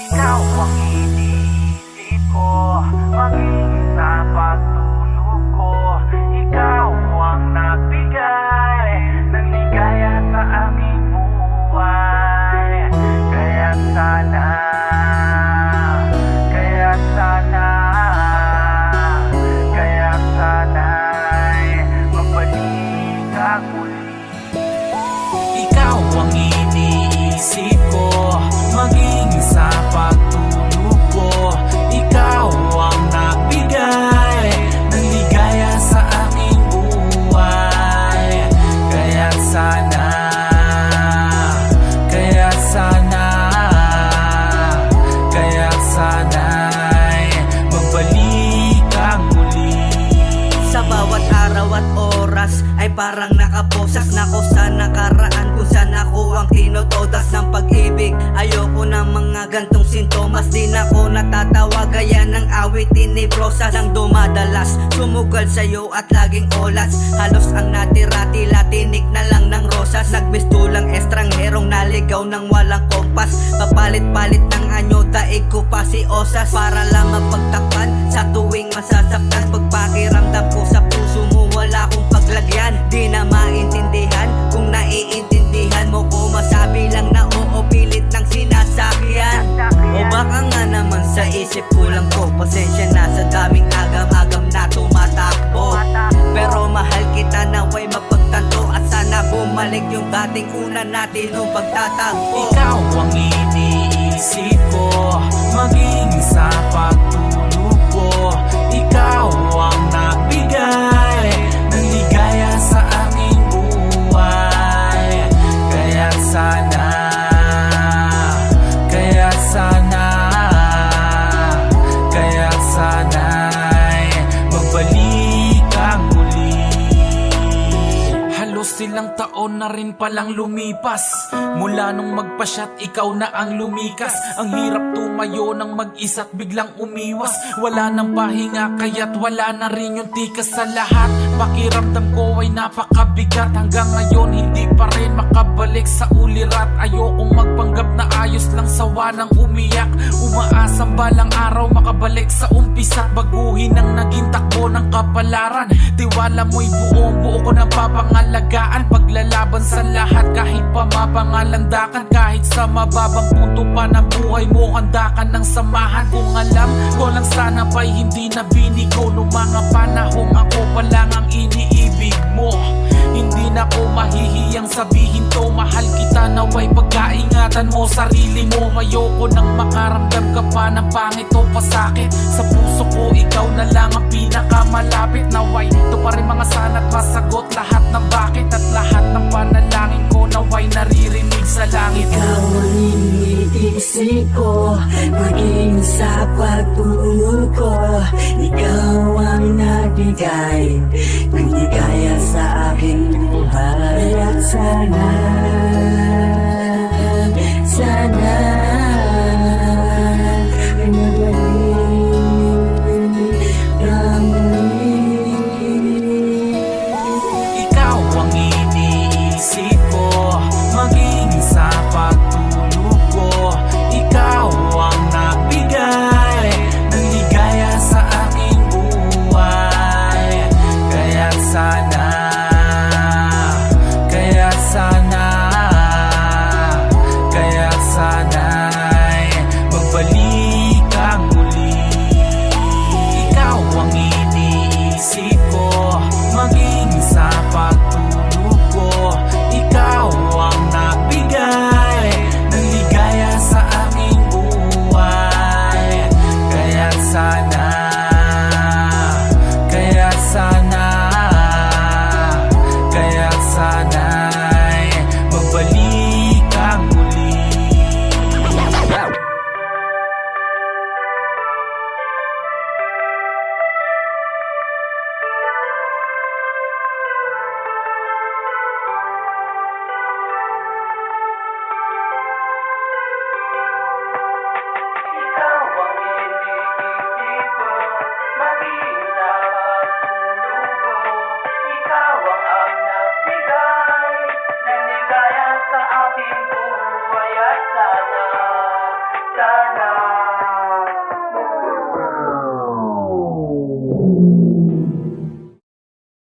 Ikaw ang iniisip ko, maging sa pagtulog ko. Ikaw ang nagbigay ng ligaya sa aking buhay. Kaya sana, kaya sana, kaya sana'y magbalik ka muli. Ikaw ang iniisip ko, maging sa pagtulog ko. Ikaw ang nagbigay ng ligaya sa aking buhay. Kaya sana, kaya sana, kaya sana'y magbalik kang muli. Sa bawat araw at oras ay parang nakaposas na ko sa nakaraan, kung saan ako ang tinotodas ng pag-ibig. Ayoko ng mga gantong sintomas, di na ako natatawa gaya ng awitin ni Brosas. Nang dumadalas, sumugal sa'yo at laging olas, halos ang natira tila tinik na lang ng rosas. Nagmistulang estrangherong naligaw ng walang kompas, papalit-palit ng anyo, daig ko pa si Osas. Para lang mapagtakpan sa tuwing masasaktan, pagpakiramdam ko sa puso mo wala akong paglagyan. Di na maintindihan kung naiintindihan mo ko, masabi lang na oo, pilit ng sinasakyan. O baka nga naman sa isip kulang ko, pasensya na sa daming agam-agam na tumatakbo. Pero mahal kita, naway mapagtanto, at sana bumalik yung dating una natin nung pagtatagpo. Ikaw ang iniisip ko, maging sa pagtulog ko. Ikaw ang nagbigay ng ligaya sa aking buhay. Kaya sana, kaya sana, kaya sana'y magbalik kang muli. Halos silang taon na rin palang lumipas mula nung magpasyat, ikaw na ang lumikas. Ang hirap tumayo ng mag-isa't biglang umiwas. Wala nang pahinga kaya't wala na rin yung tikas sa lahat. Pakiramdam ko ay napakabigat, hanggang ngayon hindi pa rin makabalik sa ulirat. Ayokong magpanggap na ayos lang, sawa ng umiyak. Umaasang balang araw makabalik sa umpisa, baguhin ang naging takbo ng kapalaran. Tiwala mo'y buong-buo ko nang papangalagaan, paglalaban sa lahat kahit pa mapangalandakan. Kahit sa mababang punto pa ng buhay mo, handa ka ng samahan. Kung alam ko lang sana pa'y hindi na binigo nung mga panahong ako pa lang ang iniibig mo. Hindi na ko mahihiyang sabihin to, mahal kita, naway pagkaingatan mo sarili mo. Ayoko nang makaramdam ka pa ng pangit o pasakit. Sa puso ko ikaw na lang ang pinakamalapit. Naway ito pa rin mga sana't masagot lahat ng bakit, at lahat ng panalangin ko naway naririnig sa langit. Ikaw ang iniisip ko, maging sa pagtulog ko. Ikaw ang nagbigay ng ligaya sa aking buhay. At sana, sana ay magbalik kang muli. Ikaw ang iniisip ko, maging sa pagtulog ko. Ikaw ang nagbigay ng ligaya sa aking buhay. Kaya sana, kaya sana, kaya sana'y magbalik kang muli. Ikaw ang iniisip ko, maging sa pagtulog ko. Ikaw ang nagbigay ng ligaya sa aking buhay. Kaya sana, kaya sana, kaya sana'y magbalik kang muli. Ikaw ang iniisip ko, maging sa pagtulog ko. Ikaw ang nagbigay ng ligaya sa aking buhay.